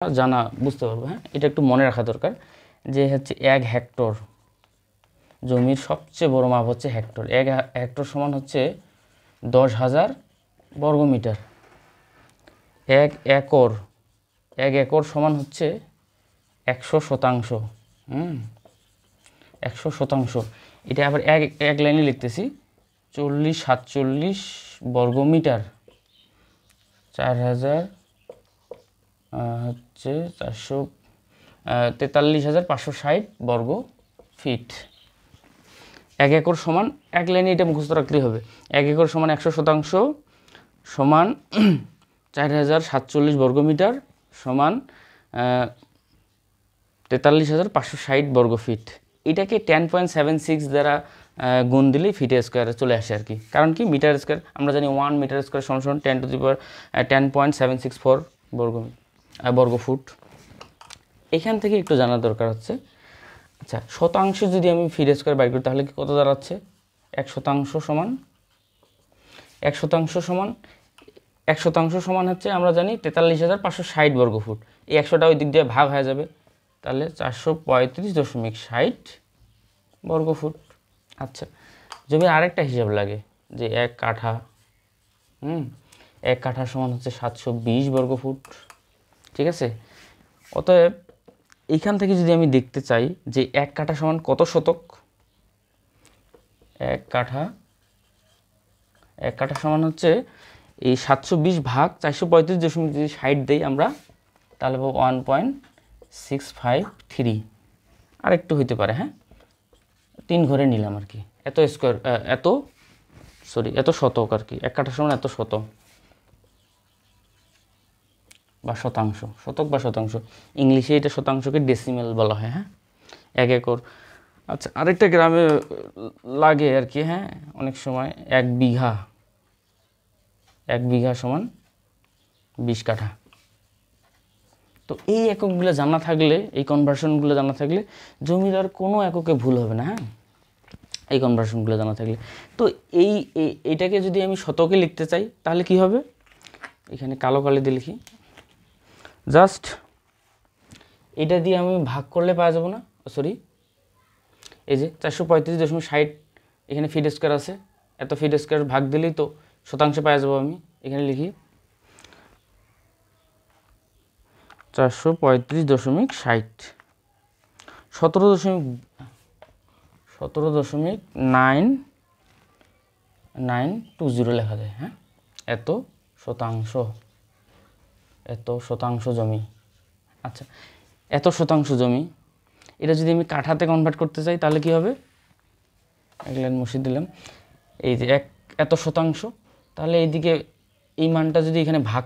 জানা বুঝতে পারবো। হ্যাঁ, এটা একটু মনে রাখা দরকার যে হচ্ছে 1 হেক্টর জমির সবচেয়ে বড় মাপ হচ্ছে হেক্টর। 1 হেক্টর সমান হচ্ছে 10,000 বর্গমিটার। 1 একর 1 একর সমান হচ্ছে 100 শতাংশ। 100 শতাংশ। এটা আবার এক লাইনে লিখতেছি 40-47 বর্গমিটার। 4000 হচ্ছে 43,560 বর্গ ফিট। 1 একর সমান, এক লাইনে এটা মুখস্থ রাখলেই হবে। 1 একর সমান 100 শতাংশ সমান 4047 বর্গমিটার সমান 43,560 বর্গ ফিট। এটাকে 10.76 দ্বারা গুণ দিলেই ফিট স্কোয়ারে চলে আসে আর কি। কারণ কি, মিটার স্কোয়ার আমরা জানি 1 মিটার স্কোয়ার সমান 10^10.764 বর্গ ফুট। এখান থেকে একটু জানার দরকার হচ্ছে, আচ্ছা শতাংশ যদি আমি ফিট স্কোয়ার বাইর করি তাহলে কি কত দাঁড়াচ্ছে? 1 শতাংশ সমান 1 শতাংশ সমান 1 শতাংশ সমান হচ্ছে আমরা জানি 43,560 বর্গ ফুট। এই 100টা ওই দিক দিয়ে ভাগ হয়ে যাবে, তাহলে 435.60 বর্গ ফুট। আচ্ছা, জমির আরেকটা হিসাব লাগে যে 1 কাঠা 1 কাঠা সমান হচ্ছে 720 বর্গ ফুট। ঠিক আছে, অতএব এইখান থেকে যদি আমি দেখতে চাই যে 1 কাঠা সমান কত শতক, 1 কাঠা সমান হচ্ছে এই 720 ভাগ 435.60 দেই আমরা, তাহলে 1.653 আর একটু হইতে পারে। হ্যাঁ, 3 ঘরে নিলাম আর কি। এত শতক আর কি। 1 কাঠা সমান এত শতক বা শতাংশ, শতক বা শতাংশ। ইংলিশে এটা শতাংশকে ডেসিমেল বলা হয়। হ্যাঁ, 1 একর। আচ্ছা, আরেকটা গ্রামে লাগে আর কি। হ্যাঁ, অনেক সময় 1 বিঘা সমান 20 কাঠা। তো এই এককগুলো জানা থাকলে, এই কনভার্সনগুলো জানা থাকলে জমিদার কোনো এককে ভুল হবে না। হ্যাঁ, এই কনভার্সনগুলো জানা থাকলে। তো এইটাকে যদি আমি শতকে লিখতে চাই তাহলে কি হবে? এখানে কালো কালি দিয়ে লিখি, জাস্ট এটা দিয়ে আমি ভাগ করলে পাওয়া যাব না? সরি, এই যে 435.60 এখানে ফিট স্কোয়ার আছে, এত ফিট স্কোয়ার ভাগ দিলেই তো শতাংশে পাওয়া যাবো। আমি এখানে লিখি 435.60 17.9920 লেখা যায়। হ্যাঁ, এত শতাংশ জমি। আচ্ছা, এত শতাংশ জমি, এটা যদি আমি কাঠাতে কনভার্ট করতে চাই তাহলে কি হবে? এক লাইন মুছে দিলাম। এই যে এত শতাংশ, তাহলে এইদিকে এই মানটা যদি এখানে ভাগ